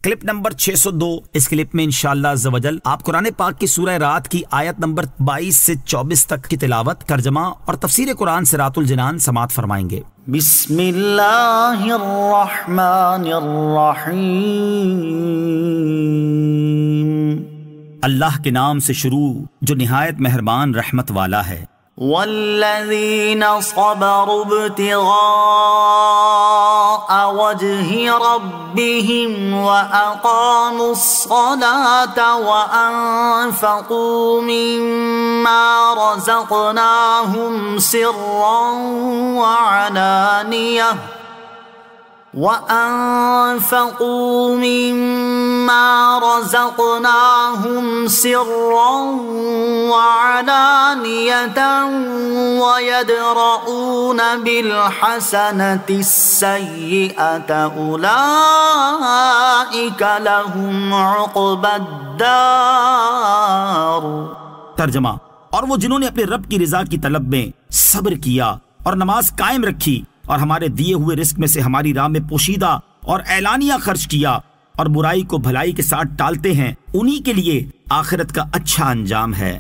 Clip number 602۔ اس clip میں انشاءاللہ عز و جل آپ قرآن پاک کی سورہ رات کی آیت نمبر 22 سے 24 تک کی تلاوت، ترجمہ اور تفسیر قرآن صراط الجنان سماعت فرمائیں گے۔ بسم اللہ الرحمن الرحیم۔ اللہ کے نام سے شروع جو نہایت مہربان رحمت والا ہے۔ والذین صبروا ابتغاء وجہ ربهم وأقاموا الصلاة وأنفقوا مما رزقناهم سرا وعلانية ويدرؤون بالحسنة السيئة أولئك لهم عقبى الدار۔ ترجمہ، اور وہ جنہوں نے اپنے رب کی رضا کی طلب میں صبر کیا اور نماز قائم رکھی اور ہمارے دیے ہوئے رزق میں سے ہماری راہ میں پوشیدہ اور اعلانیہ خرچ کیا اور برائی کو بھلائی کے ساتھ ٹالتے ہیں، انہی کے لیے آخرت کا اچھا انجام ہے۔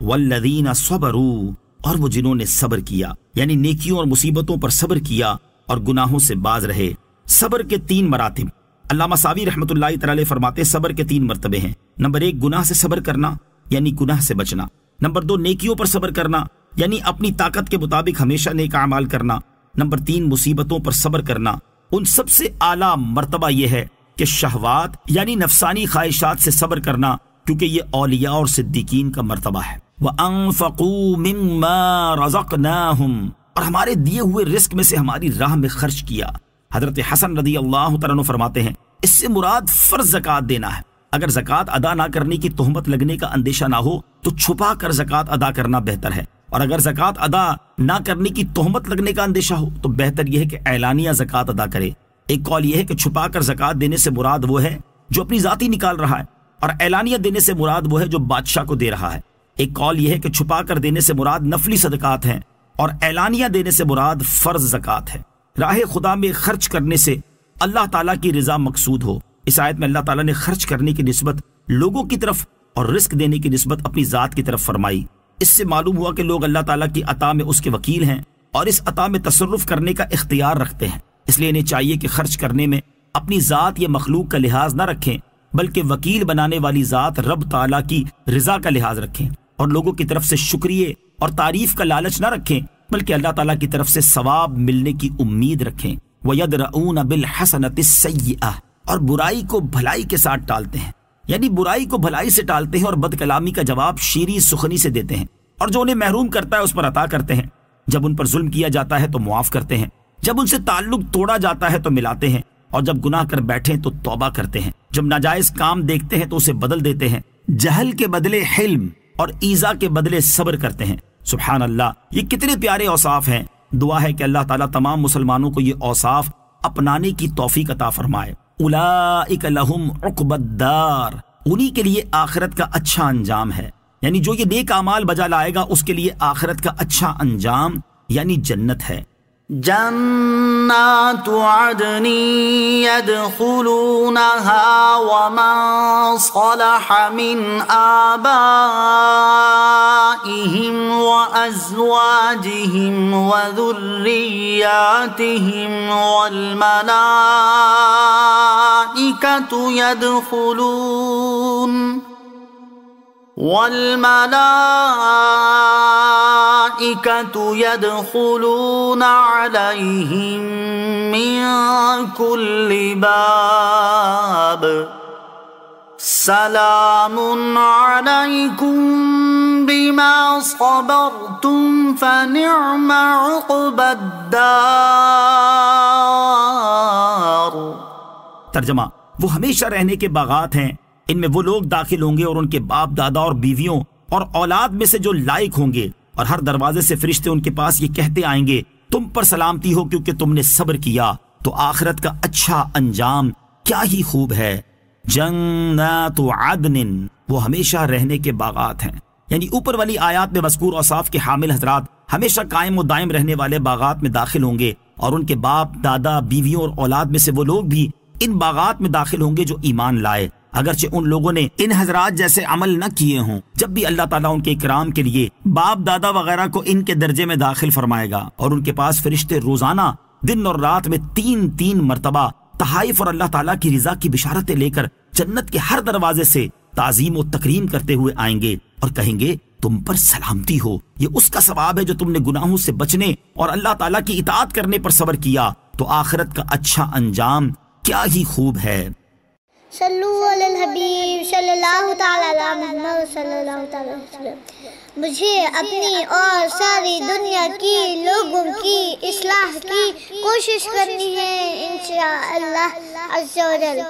والذین صبروا، اور وہ جنہوں نے صبر کیا، یعنی نیکیوں اور مصیبتوں پر صبر کیا اور گناہوں سے باز رہے۔ صبر کے 3 مراتب۔ علامہ ساوی رحمۃ اللہ تعالی فرماتے ہیں صبر کے 3 مرتبے ہیں۔ نمبر 1 گناہ سے صبر کرنا، یعنی گناہ سے بچنا۔ نمبر 2 نیکیوں پر صبر کرنا، یعنی اپنی طاقت کے مطابق ہمیشہ نیک اعمال کرنا۔ نمبر 3 مصیبتوں پر صبر کرنا۔ ان سب سے اعلیٰ مرتبہ یہ ہے کہ شہوات یعنی نفسانی خواہشات سے صبر کرنا، کیونکہ یہ اولیاء اور صدیقین کا مرتبہ ہے۔ وَأَنفَقُوا مِمَّا رَزَقْنَاهُمْ، اور ہمارے دیے ہوئے رزق میں سے ہماری راہ میں خرچ کیا۔ حضرت حسن رضی اللہ تعالیٰ عنہ فرماتے ہیں اس سے مراد فرض زکوٰۃ دینا ہے۔ اگر زکوٰۃ ادا نہ کرنے کی تہمت لگنے کا اندیشہ نہ ہو تو چھپا کر زکوٰۃ ادا کرنا بہتر ہے، اور اگر زکوٰۃ ادا نہ کرنے کی تہمت لگنے کا اندیشہ ہو تو بہتر یہ ہے کہ اعلانیہ زکوٰۃ ادا کرے۔ ایک قول یہ ہے کہ چھپا کر زکوٰۃ دینے سے مراد وہ ہے جو اپنی ذاتی نکال رہا ہے، اور اعلانیہ دینے سے مراد وہ ہے جو بادشاہ کو دے رہا ہے۔ ایک قول یہ ہے کہ چھپا کر دینے سے مراد نفلی صدقات ہیں، اور اعلانیہ دینے سے مراد فرض زکوٰۃ ہے۔ راہ خدا میں خرچ کرنے سے اللہ تعالیٰ کی رضا مقصود ہو۔ اس آیت میں اللہ تعالیٰ نے خرچ کرنے کی نسبت لوگوں کی طرف اور رزق دینے کی نسبت اپنی ذات کی طرف فرمائی۔ اس سے معلوم ہوا کہ لوگ اللہ تعالیٰ کی عطا میں اس کے وکیل ہیں اور اس عطا میں تصرف کرنے کا اختیار رکھتے ہیں، اس لیے انہیں چاہیے کہ خرچ کرنے میں اپنی ذات یا مخلوق کا لحاظ نہ رکھیں، بلکہ وکیل بنانے والی ذات رب تعالیٰ کی رضا کا لحاظ رکھیں، اور لوگوں کی طرف سے شکریہ اور تعریف کا لالچ نہ رکھیں، بلکہ اللہ تعالیٰ کی طرف سے ثواب ملنے کی امید رکھیں۔ وَيَدْرَؤُونَ بِالْحَسَنَةِ السَّيِّئَةِ، اور برائی کو بھلائی کے ساتھ ٹالتے ہیں، یعنی برائی کو بھلائی سے ٹالتے ہیں اور بد کلامی کا جواب شیریں سخنی سے دیتے ہیں، اور جو انہیں محروم کرتا ہے اس پر عطا کرتے ہیں۔ جب ان پر ظلم کیا جاتا ہے تو معاف کرتے ہیں، جب ان سے تعلق توڑا جاتا ہے تو ملاتے ہیں، اور جب گناہ کر بیٹھیں تو توبہ کرتے ہیں، جب ناجائز کام دیکھتے ہیں تو اسے بدل دیتے ہیں، جہل کے بدلے حلم اور ایذا کے بدلے صبر کرتے ہیں۔ سبحان اللہ، یہ کتنے پیارے اوصاف ہیں۔ دعا ہے کہ اللہ تعالیٰ تمام مسلمانوں کو یہ اوصاف اپنانے کی توفیق عطا فرمائے۔ اولئک لہم عقبی الدار، انہی کے لیے آخرت کا اچھا انجام ہے، یعنی جو یہ نیک اعمال بجا لائے گا اس کے لیے آخرت کا اچھا انجام یعنی جنت ہے۔ جنات عدن يدخلونها ومن صلح من آبائهم وأزواجهم وذرياتهم والملائكة يدخلون عليهم من كل باب سلام عليكم بما صبرتم فنعم عقبى الدار۔ ترجمہ، وہ ہمیشہ رہنے کے باغات ہیں، ان میں وہ لوگ داخل ہوں گے اور ان کے باپ دادا اور بیویوں اور اولاد میں سے جو لائق ہوں گے، اور ہر دروازے سے فرشتے ان کے پاس یہ کہتے آئیں گے تم پر سلامتی ہو کیونکہ تم نے صبر کیا، تو آخرت کا اچھا انجام کیا ہی خوب ہے۔ جنات عدن، وہ ہمیشہ رہنے کے باغات ہیں، یعنی اوپر والی آیات میں مذکور اوصاف کے حامل حضرات ہمیشہ قائم و دائم رہنے والے باغات میں داخل ہوں گے، اور ان کے باپ دادا بیویوں اور اولاد میں سے وہ لوگ بھی ان باغات میں داخل ہوں گے جو ایمان لائے، اگرچہ ان لوگوں نے ان حضرات جیسے عمل نہ کیے ہوں۔ جب بھی اللہ تعالیٰ ان کے اکرام کے لیے باپ دادا وغیرہ کو ان کے درجے میں داخل فرمائے گا، اور ان کے پاس فرشتے روزانہ دن اور رات میں 3 مرتبہ تحائف اور اللہ تعالیٰ کی رضا کی بشارتیں لے کر جنت کے ہر دروازے سے تعظیم و تکریم کرتے ہوئے آئیں گے اور کہیں گے تم پر سلامتی ہو، یہ اس کا ثواب ہے جو تم نے گناہوں سے بچنے اور اللہ تعالیٰ کی اطاعت کرنے پر صبر کیا، تو آخرت کا اچھا انجام کیا ہی خوب ہے۔ صلو علی الحبیب صلی اللہ تعالی علی محمد صلی اللہ تعالی وسلم۔ مجھے اپنی اور ساری دنیا کی لوگوں کی اصلاح کی کوشش کرنی ہے انشاءاللہ عز و جل۔